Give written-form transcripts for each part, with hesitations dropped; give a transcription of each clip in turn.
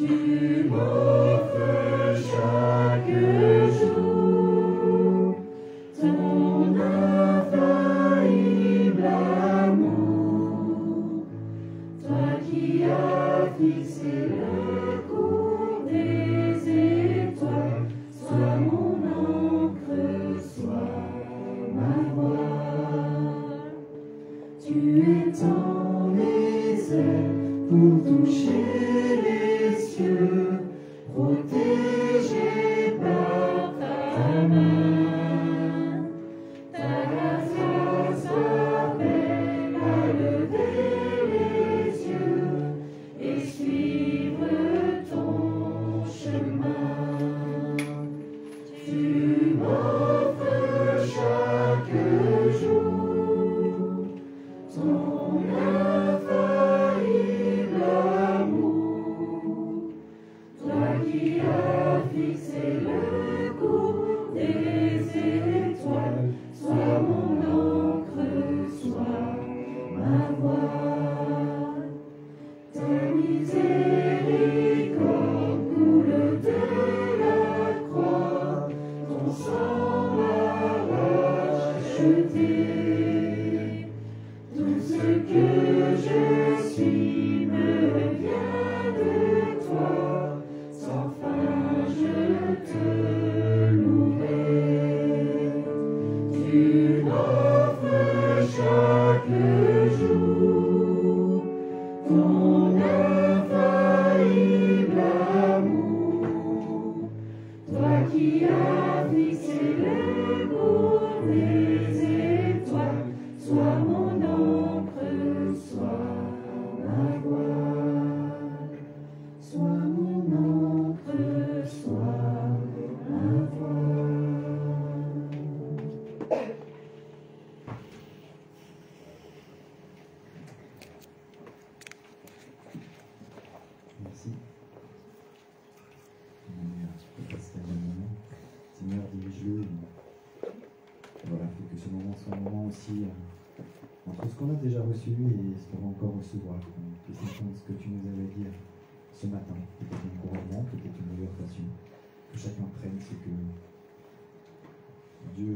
Tu m'offres chaque jour ton infaillible amour, toi qui as fixé le cours des étoiles, sois mon encre, sois ma voix. Tu étends les ailes pour toucher les cieux, protégé par ta main. Ta grâce appelle à lever les yeux et suivre ton chemin. Tu m'offres chaque jour ton infaillible amour, toi qui as fixé le cours des étoiles, sois mon encre, sois ma voix. Ta miséricorde coule de la croix, ton sang m'a racheté. Tout ce que je suis me vient de toi, sans fin je te louerai. Tu m'offres chaque jour ton infaillible amour, toi qui as fixé le cours des étoiles, sois mon encre, sois ma voix. Sois mon encre, sois ma voix. Merci. Passer un moment. Seigneur, dirige-le. Voilà, faut que ce moment soit un moment aussi entre ce qu'on a déjà reçu et ce qu'on va encore recevoir. Qu'on puisse entendre ce que tu nous avais dit ce matin. Peut-être un couronnement, peut-être une exhortation. Que chacun prenne ce que Dieu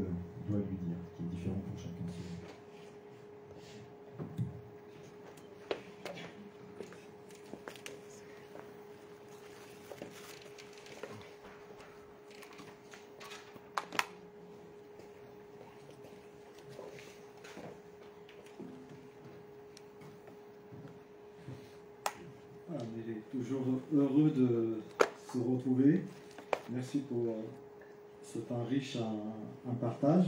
doit lui dire, qui est différent pour chacun. On est toujours heureux de se retrouver. Merci pour ce temps riche en partage.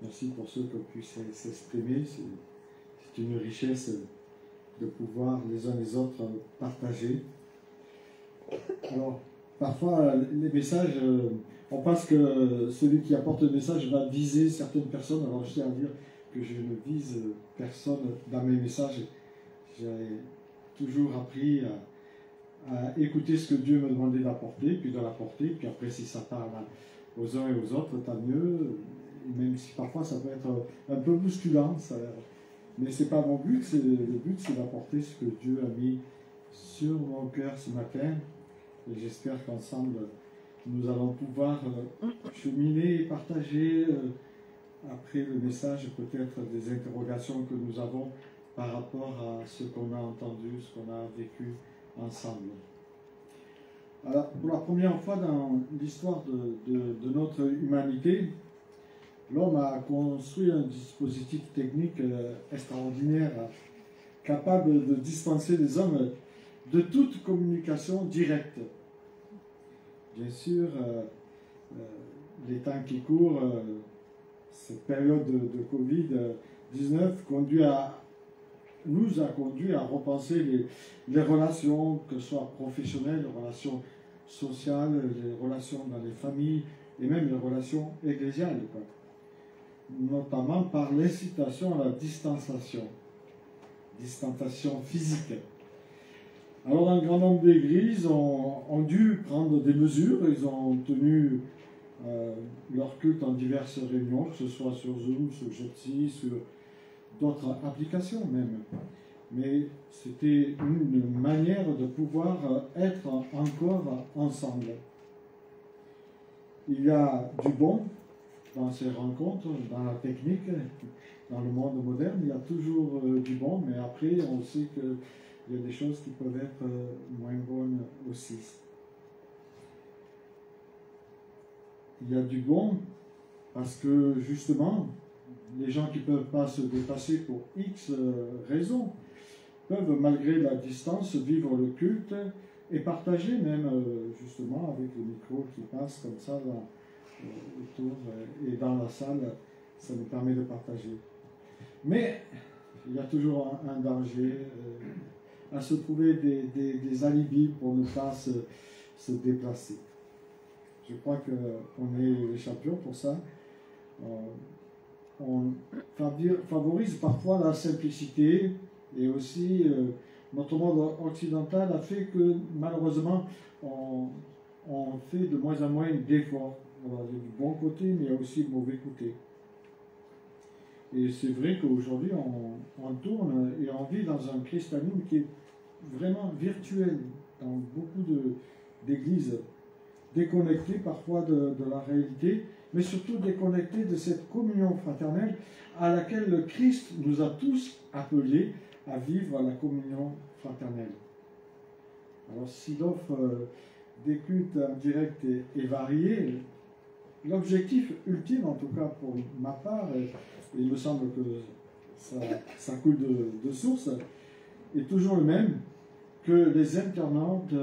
Merci pour ceux qui ont pu s'exprimer. C'est une richesse de pouvoir les uns les autres partager. Alors, parfois, les messages, on pense que celui qui apporte le message va viser certaines personnes. Alors, je tiens à dire que je ne vise personne dans mes messages. J'ai toujours appris à écouter ce que Dieu me demandait d'apporter, puis de l'apporter, puis après si ça parle aux uns et aux autres, tant mieux, même si parfois ça peut être un peu bousculant, mais c'est pas mon but, le but c'est d'apporter ce que Dieu a mis sur mon cœur ce matin, et j'espère qu'ensemble nous allons pouvoir cheminer et partager après le message peut-être des interrogations que nous avons par rapport à ce qu'on a entendu, ce qu'on a vécu ensemble. Alors, pour la première fois dans l'histoire de notre humanité, l'homme a construit un dispositif technique extraordinaire, capable de dispenser les hommes de toute communication directe. Bien sûr, les temps qui courent, cette période de Covid-19 nous a conduit à repenser les relations, que ce soit professionnelles, les relations sociales, les relations dans les familles et même les relations ecclésiales, notamment par l'incitation à la distanciation physique. Alors un grand nombre d'églises ont dû prendre des mesures, ils ont tenu leur culte en diverses réunions, que ce soit sur Zoom, sur Jitsi, sur d'autres applications même. mais c'était une manière de pouvoir être encore ensemble. Il y a du bon dans ces rencontres, dans la technique, dans le monde moderne, il y a toujours du bon, mais après on sait qu'il y a des choses qui peuvent être moins bonnes aussi. Il y a du bon parce que justement, les gens qui ne peuvent pas se dépasser pour X raisons peuvent, malgré la distance, vivre le culte et partager même justement avec le micro qui passe comme ça autour et dans la salle, ça nous permet de partager. Mais il y a toujours un danger à se trouver des alibis pour ne pas se déplacer. Je crois qu'on est les champions pour ça. On favorise parfois la simplicité et aussi notre monde occidental a fait que malheureusement on fait de moins en moins d'efforts. Alors, il y a du bon côté, mais il y a aussi le mauvais côté. Et c'est vrai qu'aujourd'hui on tourne et on vit dans un christianisme qui est vraiment virtuel dans beaucoup d'églises, déconnecté parfois de la réalité, mais surtout déconnecté de cette communion fraternelle à laquelle le Christ nous a tous appelés à vivre la communion fraternelle. Alors s'il offre des cultes en direct et variés, l'objectif ultime, en tout cas pour ma part, et il me semble que ça coule de source, est toujours le même, que les internautes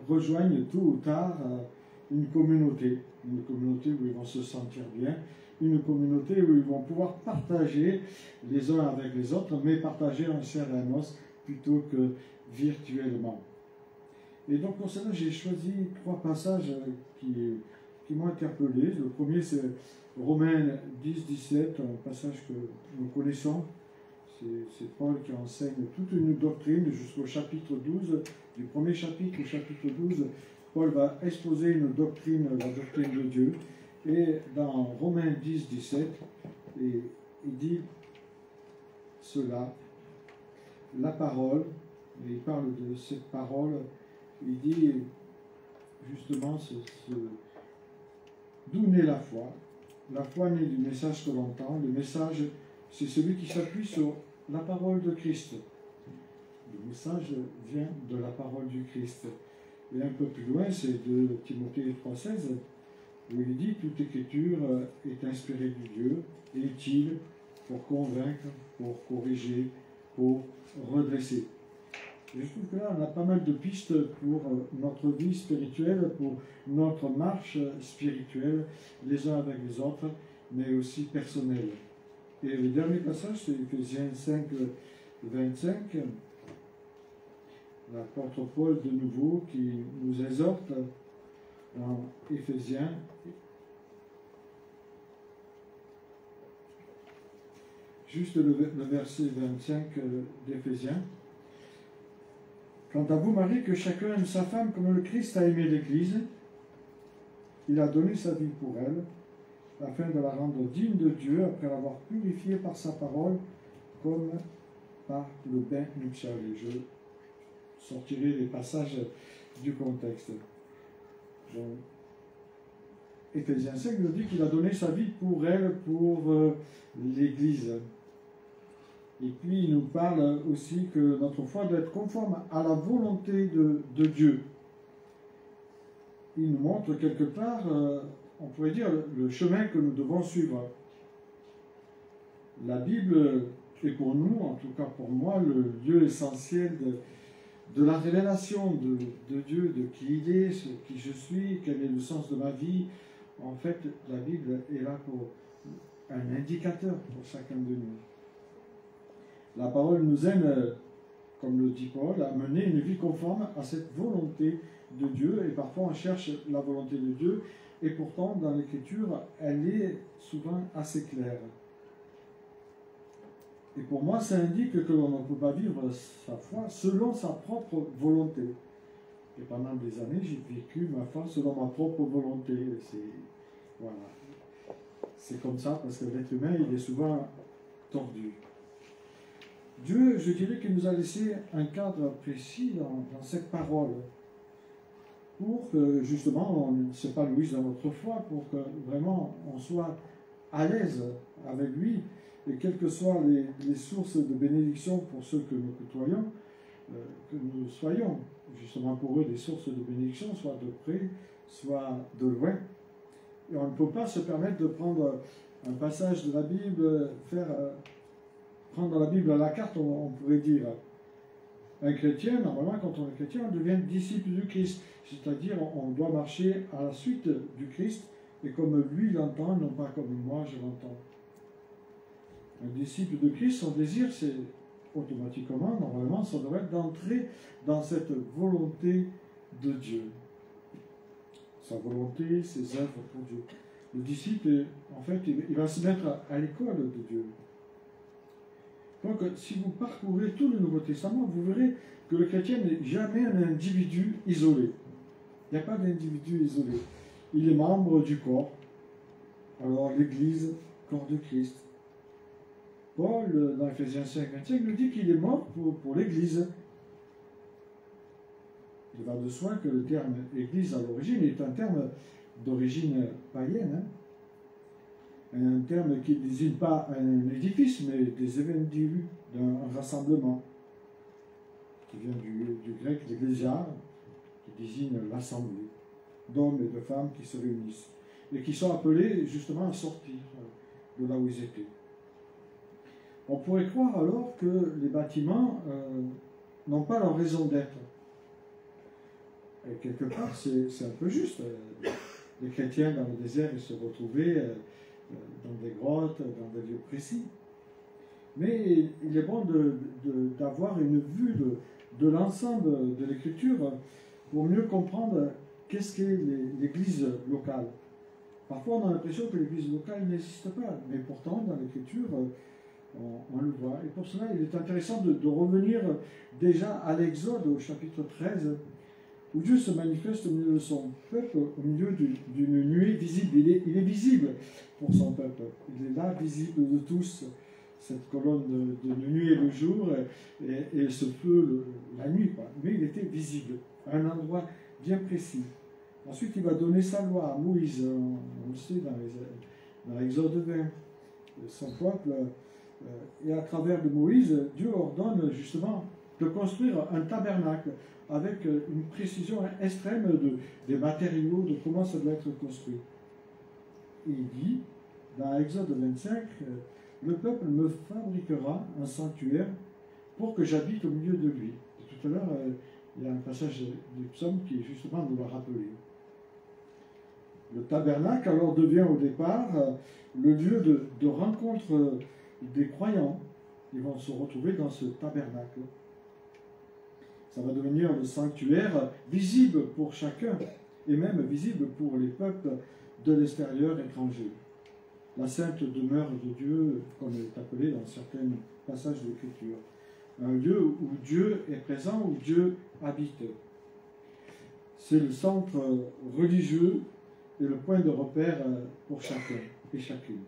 rejoignent tôt ou tard une communauté où ils vont se sentir bien, une communauté où ils vont pouvoir partager les uns avec les autres, mais partager en chair et en os plutôt que virtuellement. Et donc pour cela, j'ai choisi 3 passages qui m'ont interpellé. Le premier, c'est Romains 10, 17, un passage que nous connaissons. C'est Paul qui enseigne toute une doctrine jusqu'au chapitre 12. Du premier chapitre au chapitre 12, Paul va exposer une doctrine, la doctrine de Dieu. Et dans Romains 10, 17, il dit cela, la parole, et il parle de cette parole, il dit justement d'où naît la foi. La foi naît du message que l'on entend. Le message, c'est celui qui s'appuie sur la parole de Christ. Le message vient de la parole du Christ. Et un peu plus loin, c'est de Timothée 3,16, où il dit « Toute écriture est inspirée du Dieu et utile pour convaincre, pour corriger, pour redresser. » Je trouve que là, on a pas mal de pistes pour notre vie spirituelle, pour notre marche spirituelle, les uns avec les autres, mais aussi personnelle. Et le dernier passage, c'est Ephésiens 5, 25. L'apôtre Paul, de nouveau, qui nous exhorte en Éphésiens. Juste le verset 25 d'Éphésiens. Quant à vous, Marie, que chacun aime sa femme comme le Christ a aimé l'Église, il a donné sa vie pour elle, afin de la rendre digne de Dieu, après l'avoir purifiée par sa parole, comme par le bain nuptial. Je sortirai les passages du contexte. Donc, Éphésiens 5 nous dit qu'il a donné sa vie pour elle, pour l'Église. Et puis il nous parle aussi que notre foi doit être conforme à la volonté de Dieu. Il nous montre quelque part, on pourrait dire, le chemin que nous devons suivre. La Bible est pour nous, en tout cas pour moi, le lieu essentiel de la révélation de Dieu, de qui il est, qui je suis, quel est le sens de ma vie. En fait, la Bible est là pour un indicateur pour chacun de nous. La parole nous aime, comme le dit Paul, à mener une vie conforme à cette volonté de Dieu. Et parfois, on cherche la volonté de Dieu. Et pourtant, dans l'Écriture, elle est souvent assez claire. Et pour moi, ça indique que l'on ne peut pas vivre sa foi selon sa propre volonté. Et pendant des années, j'ai vécu ma foi selon ma propre volonté. Voilà. C'est comme ça, parce que l'être humain, il est souvent tordu. Dieu, je dirais qu'il nous a laissé un cadre précis dans cette parole pour que justement on ne s'épanouisse dans notre foi, pour que vraiment on soit à l'aise avec lui, et quelles que soient les sources de bénédiction pour ceux que nous côtoyons, que nous soyons justement pour eux des sources de bénédiction, soit de près, soit de loin. Et on ne peut pas se permettre de prendre un passage de la Bible, prendre la Bible à la carte, on pourrait dire. Un chrétien, normalement, quand on est chrétien, on devient disciple du Christ. C'est-à-dire, on doit marcher à la suite du Christ, et comme lui l'entend, non pas comme moi je l'entends. Un disciple de Christ, son désir, c'est automatiquement, normalement, ça devrait être d'entrer dans cette volonté de Dieu. Sa volonté, ses œuvres pour Dieu. Le disciple, en fait, il va se mettre à l'école de Dieu. Donc, si vous parcourez tout le Nouveau Testament, vous verrez que le chrétien n'est jamais un individu isolé. Il n'y a pas d'individu isolé. Il est membre du corps. Alors, l'Église, corps de Christ. Paul, dans Ephésiens 5:25, nous dit qu'il est mort pour l'Église. Il va de soi que le terme Église à l'origine est un terme d'origine païenne. Un terme qui ne désigne pas un édifice, mais des individus, d'un rassemblement, qui vient du grec l'ecclésia, qui désigne l'assemblée d'hommes et de femmes qui se réunissent, et qui sont appelés justement à sortir de là où ils étaient. On pourrait croire alors que les bâtiments n'ont pas leur raison d'être. Et quelque part, c'est un peu juste. Les chrétiens dans le désert, ils se retrouvaient dans des grottes, dans des lieux précis. Mais il est bon d'avoir une vue de l'ensemble de l'Écriture pour mieux comprendre qu'est-ce qu'est l'Église locale. Parfois, on a l'impression que l'Église locale n'existe pas, mais pourtant, dans l'Écriture, on le voit. Et pour cela, il est intéressant de revenir déjà à l'Exode, au chapitre 13, où Dieu se manifeste au milieu de son peuple, au milieu d'une nuée visible. Il est visible pour son peuple. Il est là, visible de tous, cette colonne de nuée le jour et ce feu la nuit. Mais il était visible, à un endroit bien précis. Ensuite, il va donner sa loi à Moïse, on le sait dans l'Exode 20. Son peuple, et à travers de Moïse, Dieu ordonne justement de construire un tabernacle avec une précision extrême des matériaux, de comment ça doit être construit. Et il dit, dans Exode 25, le peuple me fabriquera un sanctuaire pour que j'habite au milieu de lui. Et tout à l'heure, il y a un passage du psaume qui justement nous l'a rappelé. Le tabernacle alors devient au départ le lieu de rencontre des croyants. Ils vont se retrouver dans ce tabernacle. Ça va devenir le sanctuaire visible pour chacun, et même visible pour les peuples de l'extérieur étranger. La sainte demeure de Dieu, comme elle est appelée dans certains passages de l'Écriture. Un lieu où Dieu est présent, où Dieu habite. C'est le centre religieux et le point de repère pour chacun et chacune.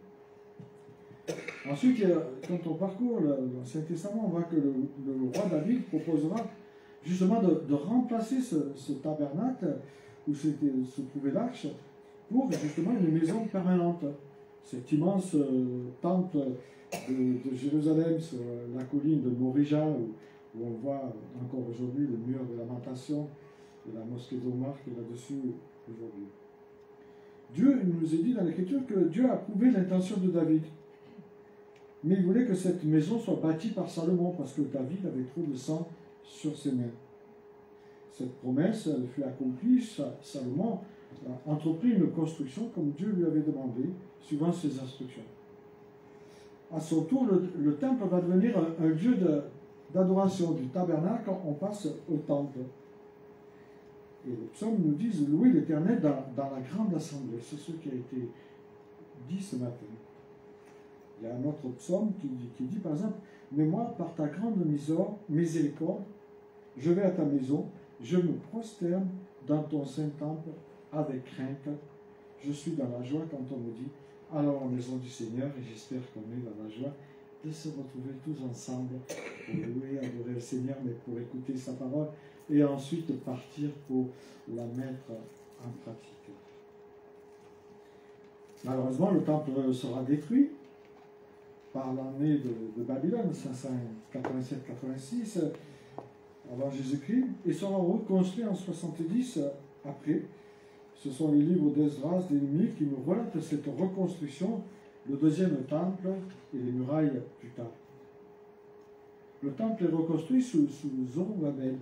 Ensuite, quand on parcourt l'Ancien Testament, on voit que le roi David proposera justement de remplacer ce tabernacle où se trouvait l'arche pour justement une maison permanente. Cet immense temple de Jérusalem sur la colline de Morija où on voit encore aujourd'hui le mur de lamentation de la mosquée d'Omar qui est là-dessus aujourd'hui. Dieu nous est dit dans l'Écriture que Dieu a approuvé l'intention de David. Mais il voulait que cette maison soit bâtie par Salomon parce que David avait trop de sang sur ses mains. Cette promesse elle fut accomplie. Salomon a entrepris une construction comme Dieu lui avait demandé, suivant ses instructions. À son tour, le temple va devenir un lieu d'adoration. Du tabernacle, on passe au temple. Et les psaumes nous disent louer l'Éternel dans la grande assemblée. C'est ce qui a été dit ce matin. Il y a un autre psaume qui dit par exemple, mais moi, par ta grande miséricorde, je vais à ta maison, je me prosterne dans ton saint temple avec crainte. Je suis dans la joie quand on me dit, allons à la maison du Seigneur, et j'espère qu'on est dans la joie de se retrouver tous ensemble pour louer, adorer le Seigneur, mais pour écouter sa parole et ensuite de partir pour la mettre en pratique. Malheureusement, le temple sera détruit par l'année de Babylone, 587-86 avant Jésus-Christ, et sera reconstruit en 70 après. Ce sont les livres d'Esdras, d'Néhémie, qui nous relatent cette reconstruction, le deuxième temple et les murailles plus tard. Le temple est reconstruit sous Zorobabel,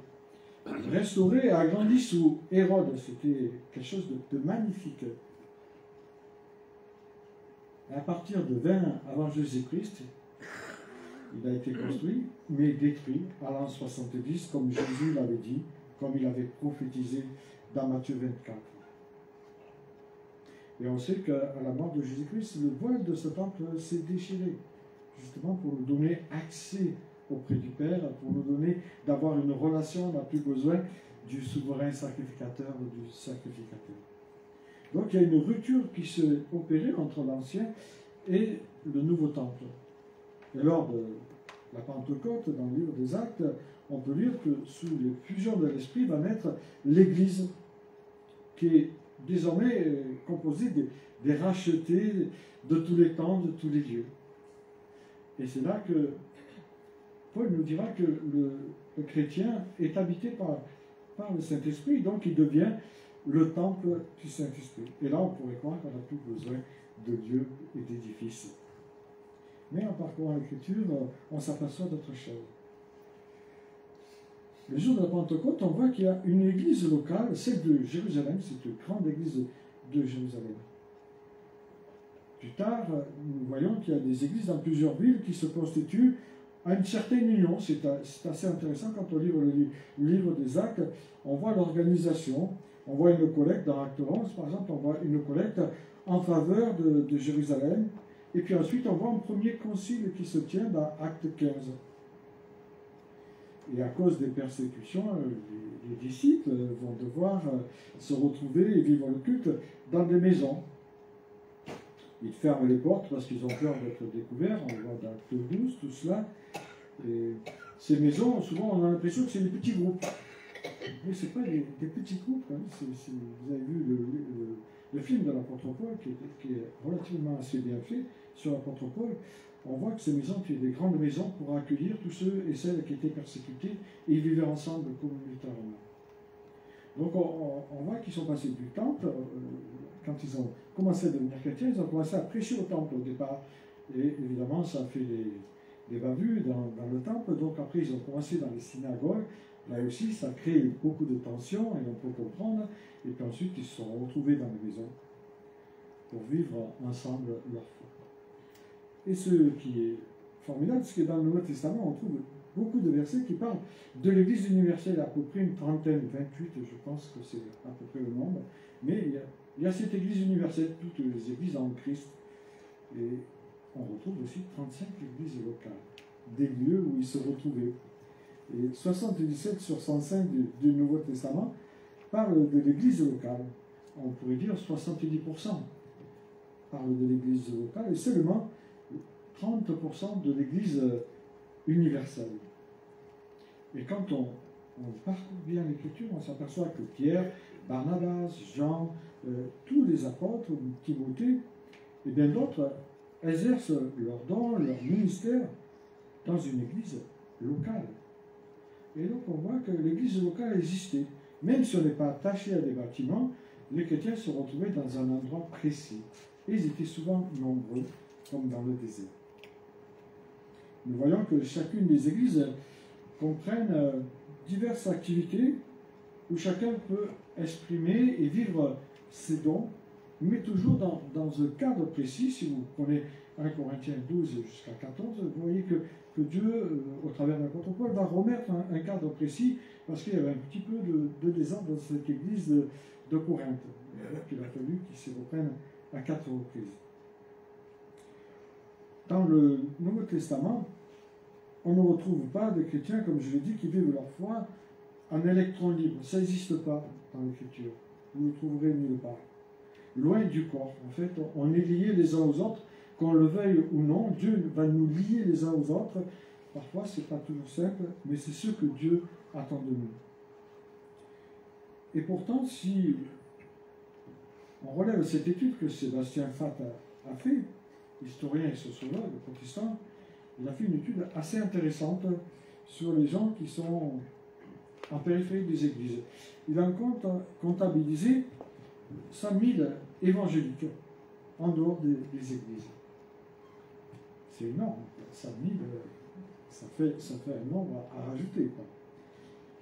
restauré et agrandi sous Hérode. C'était quelque chose de magnifique. À partir de 20 avant Jésus-Christ, il a été construit, mais détruit à l'an 70, comme Jésus l'avait dit, comme il avait prophétisé dans Matthieu 24. Et on sait qu'à la mort de Jésus-Christ, le voile de ce temple s'est déchiré, justement pour nous donner accès auprès du Père, pour nous donner d'avoir une relation, on n'a plus besoin du souverain sacrificateur ou du sacrificateur. Donc il y a une rupture qui s'est opérée entre l'Ancien et le Nouveau Temple. Et lors de la Pentecôte, dans le livre des Actes, on peut lire que sous l'effusion de l'Esprit va naître l'Église, qui est désormais composée des rachetés de tous les temps, de tous les lieux. Et c'est là que Paul nous dira que le chrétien est habité par le Saint-Esprit, donc il devient le temple du Saint-Esprit. Et là, on pourrait croire qu'on n'a plus besoin de lieux et d'édifices. Mais en parcourant l'Écriture, on s'aperçoit d'autre chose. Le jour de la Pentecôte, on voit qu'il y a une église locale, celle de Jérusalem, c'est une grande église de Jérusalem. Plus tard, nous voyons qu'il y a des églises dans plusieurs villes qui se constituent à une certaine union. C'est assez intéressant quand on lit le livre des Actes, on voit l'organisation, on voit une collecte dans Acte 11, par exemple, on voit une collecte en faveur de Jérusalem, et puis ensuite on voit un premier concile qui se tient dans Acte 15. Et à cause des persécutions, les disciples vont devoir se retrouver et vivre le culte dans des maisons. Ils ferment les portes parce qu'ils ont peur d'être découverts. On voit dans Acte 12 tout cela. Et ces maisons, souvent on a l'impression que c'est des petits groupes. Mais ce n'est pas des petits groupes. Hein. Vous avez vu le film de l'apôtre Paul qui est relativement assez bien fait sur l'apôtre Paul. On voit que ces maisons étaient des grandes maisons pour accueillir tous ceux et celles qui étaient persécutés et ils vivaient ensemble communautairement. Donc on voit qu'ils sont passés du temple, quand ils ont commencé à devenir chrétiens, ils ont commencé à prêcher au temple au départ. Et évidemment, ça a fait des bavures dans le temple. Donc après, ils ont commencé dans les synagogues. Là aussi, ça a créé beaucoup de tensions, et on peut comprendre. Et puis ensuite, ils se sont retrouvés dans les maisons pour vivre ensemble leur foi. Et ce qui est formidable, c'est que dans le Nouveau Testament, on trouve beaucoup de versets qui parlent de l'Église universelle, à peu près une trentaine, 28, je pense que c'est à peu près le nombre. Mais il y a cette Église universelle, toutes les Églises en Christ. Et on retrouve aussi 35 Églises locales, des lieux où ils se retrouvaient. Et 77 sur 105 du Nouveau Testament parlent de l'Église locale. On pourrait dire 70% parlent de l'Église locale et seulement 30% de l'Église universelle. Et quand on parcourt bien l'Écriture, on s'aperçoit que Pierre, Barnabas, Jean, tous les apôtres, Timothée et bien d'autres exercent leur don, leur ministère dans une église locale. Et donc on voit que l'église locale existait. Même si on n'est pas attaché à des bâtiments, les chrétiens se retrouvaient dans un endroit précis. Et ils étaient souvent nombreux, comme dans le désert. Nous voyons que chacune des églises comprennent diverses activités où chacun peut exprimer et vivre ses dons, mais toujours dans un cadre précis. Si vous prenez 1 Corinthiens 12 jusqu'à 14, vous voyez que Dieu, au travers de l'apôtre Paul, va remettre un cadre précis, parce qu'il y avait un petit peu de désordre dans cette église de Corinthe. Il a fallu qu'ils se reprennent à 4 reprises. Dans le Nouveau Testament, on ne retrouve pas de chrétiens, comme je l'ai dit, qui vivent leur foi en électron libre. Ça n'existe pas dans l'Écriture. Vous ne le trouverez nulle part. Loin du corps. En fait, on est liés les uns aux autres qu'on le veuille ou non, Dieu va nous lier les uns aux autres. Parfois, ce n'est pas toujours simple, mais c'est ce que Dieu attend de nous. Et pourtant, si on relève cette étude que Sébastien Fath a fait, historien et sociologue protestant, il a fait une étude assez intéressante sur les gens qui sont en périphérie des églises. Il a comptabilisé 100 000 évangéliques en dehors des églises. C'est énorme. 100 000, ça fait un nombre à rajouter, quoi.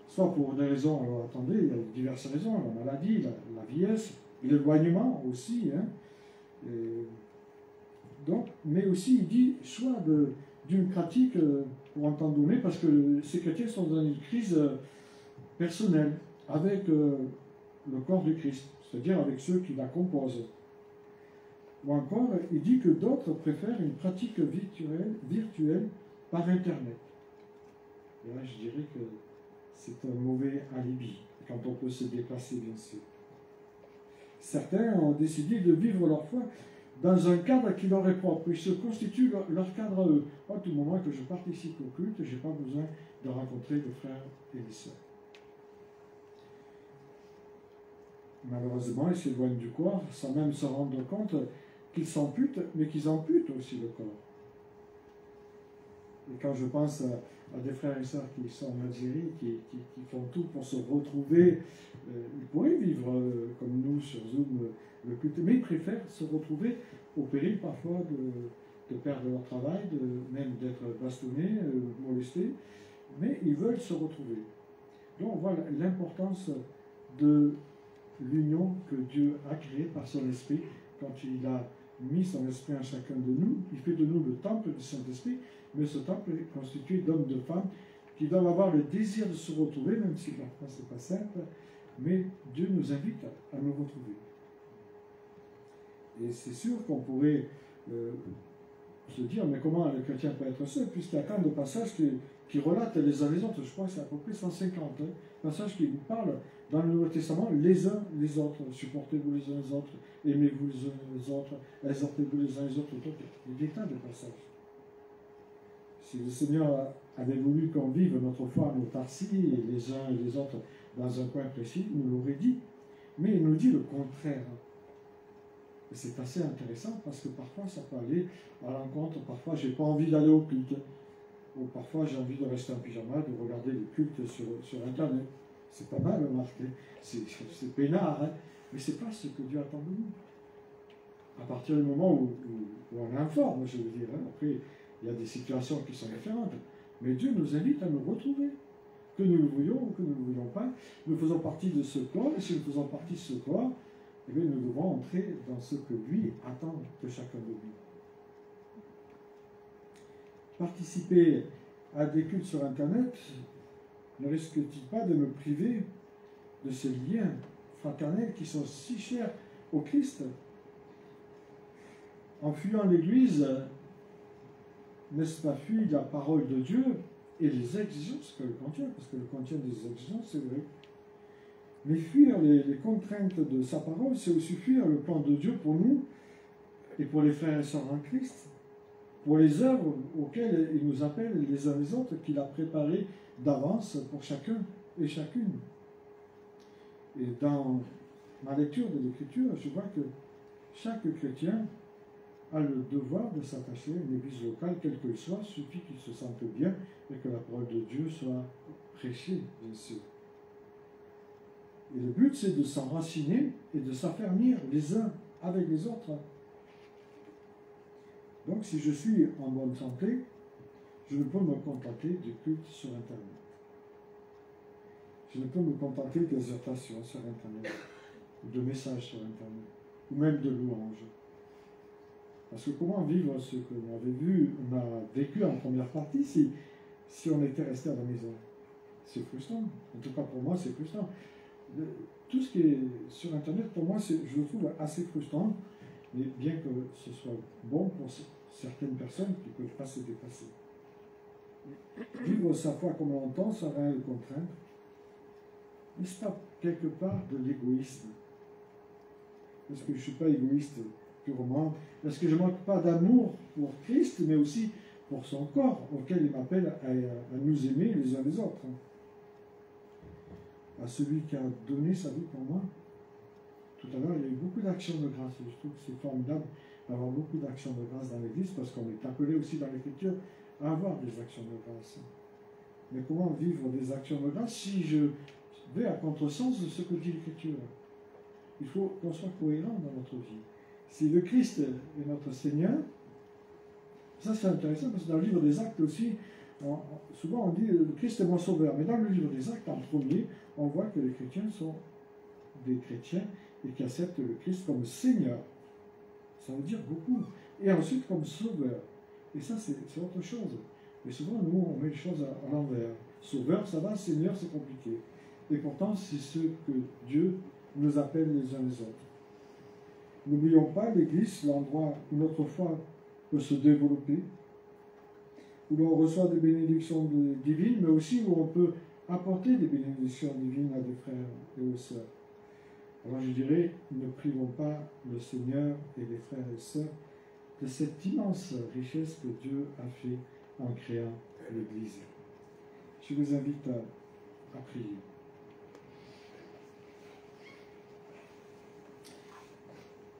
Soit pour des raisons, alors attendez, il y a diverses raisons, la maladie, la vieillesse, l'éloignement aussi, hein. Donc, mais aussi, il dit, soit d'une pratique pour un temps donné, parce que ces chrétiens sont dans une crise personnelle avec le corps du Christ, c'est-à-dire avec ceux qui la composent. Ou encore, il dit que d'autres préfèrent une pratique virtuelle par Internet. Et là, je dirais que c'est un mauvais alibi, quand on peut se déplacer, bien sûr. Certains ont décidé de vivre leur foi dans un cadre qui leur est propre. Ils se constituent leur cadre à eux. À tout moment que je participe au culte, je n'ai pas besoin de rencontrer des frères et des sœurs. Malheureusement, ils s'éloignent du corps sans même se rendre compte qu'ils s'amputent, mais qu'ils amputent aussi le corps. Et quand je pense à des frères et sœurs qui sont en Algérie, qui font tout pour se retrouver, ils pourraient vivre comme nous sur Zoom le culte, mais ils préfèrent se retrouver au péril parfois de perdre leur travail, même d'être bastonnés, molestés, mais ils veulent se retrouver. Donc on voit l'importance de l'union que Dieu a créée par son esprit quand il a mis son esprit en chacun de nous. Il fait de nous le temple du Saint-Esprit, mais ce temple est constitué d'hommes et de femmes qui doivent avoir le désir de se retrouver, même si parfois ce n'est pas simple, mais Dieu nous invite à nous retrouver. Et c'est sûr qu'on pourrait se dire, mais comment le chrétien peut être seul, puisqu'il y a tant de passages qui relatent les uns les autres. Je crois que c'est à peu près 150 passages qui nous parlent dans le Nouveau Testament, les uns les autres. Supportez-vous les uns les autres, aimez-vous les uns les autres, exhortez-vous les uns les autres. Il y a des tas de passages. Si le Seigneur avait voulu qu'on vive notre foi en autarcie, les uns et les autres dans un coin précis, il nous l'aurait dit. Mais il nous dit le contraire. Et c'est assez intéressant parce que parfois ça peut aller à l'encontre. Parfois j'ai pas envie d'aller au culte. Ou parfois j'ai envie de rester en pyjama, de regarder le culte sur Internet. C'est pas mal, Marc. C'est peinard, hein, mais c'est pas ce que Dieu attend de nous. À partir du moment où on est informe, je veux dire. Hein. Après, il y a des situations qui sont différentes. Mais Dieu nous invite à nous retrouver. Que nous le voulions ou que nous ne le voulions pas, nous faisons partie de ce corps, et si nous faisons partie de ce corps, eh bien, nous devons entrer dans ce que lui attend de chacun de nous. Participer à des cultes sur Internet ne risque-t-il pas de me priver de ces liens fraternels qui sont si chers au Christ? En fuyant l'Église, n'est-ce pas fuir la parole de Dieu et les exigences qu'elle contient, parce qu'elle contient des exigences, c'est vrai. Mais fuir les contraintes de sa parole, c'est aussi fuir le plan de Dieu pour nous et pour les frères et sœurs en Christ, pour les œuvres auxquelles il nous appelle les uns les autres, qu'il a préparées d'avance pour chacun et chacune. Et dans ma lecture de l'Écriture, je vois que chaque chrétien a le devoir de s'attacher à une église locale, quelle qu'elle soit, suffit qu'il se sente bien et que la parole de Dieu soit prêchée, bien sûr. Et le but, c'est de s'enraciner et de s'affermir les uns avec les autres. Donc, si je suis en bonne santé, je ne peux me contenter du culte sur Internet. Je ne peux me contenter d'exhortations sur Internet, ou de messages sur Internet, ou même de louanges. Parce que comment vivre ce que on a vécu en première partie si on était resté à la maison? C'est frustrant. En tout cas, pour moi, c'est frustrant. Tout ce qui est sur Internet, pour moi, je le trouve assez frustrant, mais bien que ce soit bon pour certaines personnes qui ne peuvent pas se dépasser. Vivre sa foi comme on l'entend, sans rien le contraindre, n'est-ce pas quelque part de l'égoïsme? Parce que je ne suis pas égoïste purement? Est-ce que je ne manque pas d'amour pour Christ, mais aussi pour son corps, auquel il m'appelle à nous aimer les uns les autres? À celui qui a donné sa vie pour moi. Tout à l'heure, il y a eu beaucoup d'actions de grâce. Et je trouve que c'est formidable d'avoir beaucoup d'actions de grâce dans l'Église, parce qu'on est appelé aussi dans l'Écriture à avoir des actions de grâce. Mais comment vivre des actions de grâce si je vais à contresens de ce que dit l'Écriture? Il faut qu'on soit cohérent dans notre vie. Si le Christ est notre Seigneur, ça c'est intéressant, parce que dans le livre des Actes aussi, souvent on dit le Christ est mon sauveur, mais dans le livre des Actes, en premier, on voit que les chrétiens sont des chrétiens et qui acceptent le Christ comme Seigneur. Ça veut dire beaucoup. Et ensuite comme sauveur. Et ça c'est autre chose. Mais souvent nous on met les choses à l'envers. Sauveur ça va, Seigneur c'est compliqué. Et pourtant c'est ce que Dieu nous appelle les uns les autres. N'oublions pas l'Église, l'endroit où notre foi peut se développer, où l'on reçoit des bénédictions divines, mais aussi où on peut apporter des bénédictions divines à des frères et aux sœurs. Alors je dirais, ne privons pas le Seigneur et les frères et sœurs de cette immense richesse que Dieu a fait en créant l'Église. Je vous invite à prier.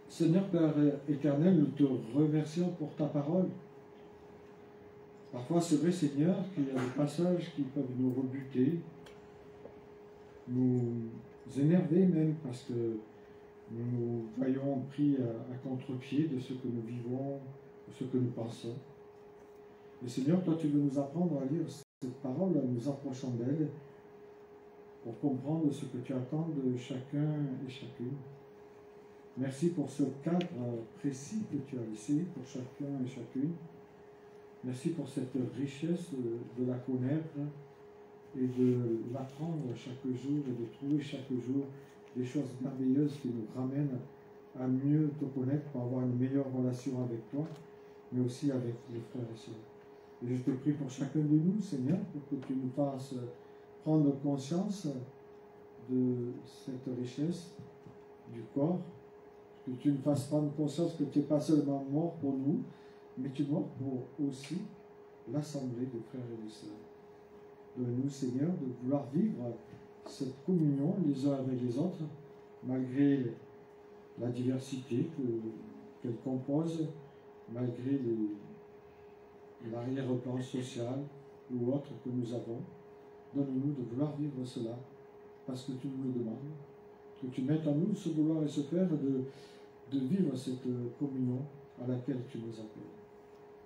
Seigneur Père éternel, nous te remercions pour ta parole. Parfois, c'est vrai, Seigneur, qu'il y a des passages qui peuvent nous rebuter, nous énerver même, parce que nous nous voyons pris à contre-pied de ce que nous vivons, de ce que nous pensons. Mais Seigneur, toi, tu veux nous apprendre à lire cette parole en nous approchant d'elle pour comprendre ce que tu attends de chacun et chacune. Merci pour ce cadre précis que tu as laissé pour chacun et chacune. Merci pour cette richesse de la connaître et de l'apprendre chaque jour et de trouver chaque jour des choses merveilleuses qui nous ramènent à mieux te connaître pour avoir une meilleure relation avec toi, mais aussi avec les frères et sœurs. Et je te prie pour chacun de nous, Seigneur, pour que tu nous fasses prendre conscience de cette richesse du corps, que tu nous fasses prendre conscience que tu n'es pas seulement mort pour nous, mais tu es mort pour aussi l'assemblée de frères et de sœurs. Donne-nous, Seigneur, de vouloir vivre cette communion les uns avec les autres, malgré la diversité qu'elle compose, malgré l'arrière-plan social ou autre que nous avons. Donne-nous de vouloir vivre cela, parce que tu nous le demandes, que tu mettes en nous ce vouloir et ce faire de vivre cette communion à laquelle tu nous appelles.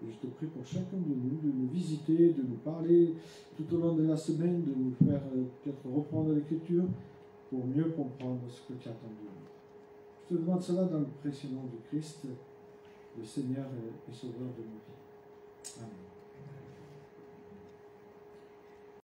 Et je te prie pour chacun de nous visiter, de nous parler tout au long de la semaine, de nous faire peut-être reprendre l'Écriture pour mieux comprendre ce que tu attends de nous. Je te demande cela dans le précieux nom de Christ, le Seigneur et Sauveur de nos vies. Amen.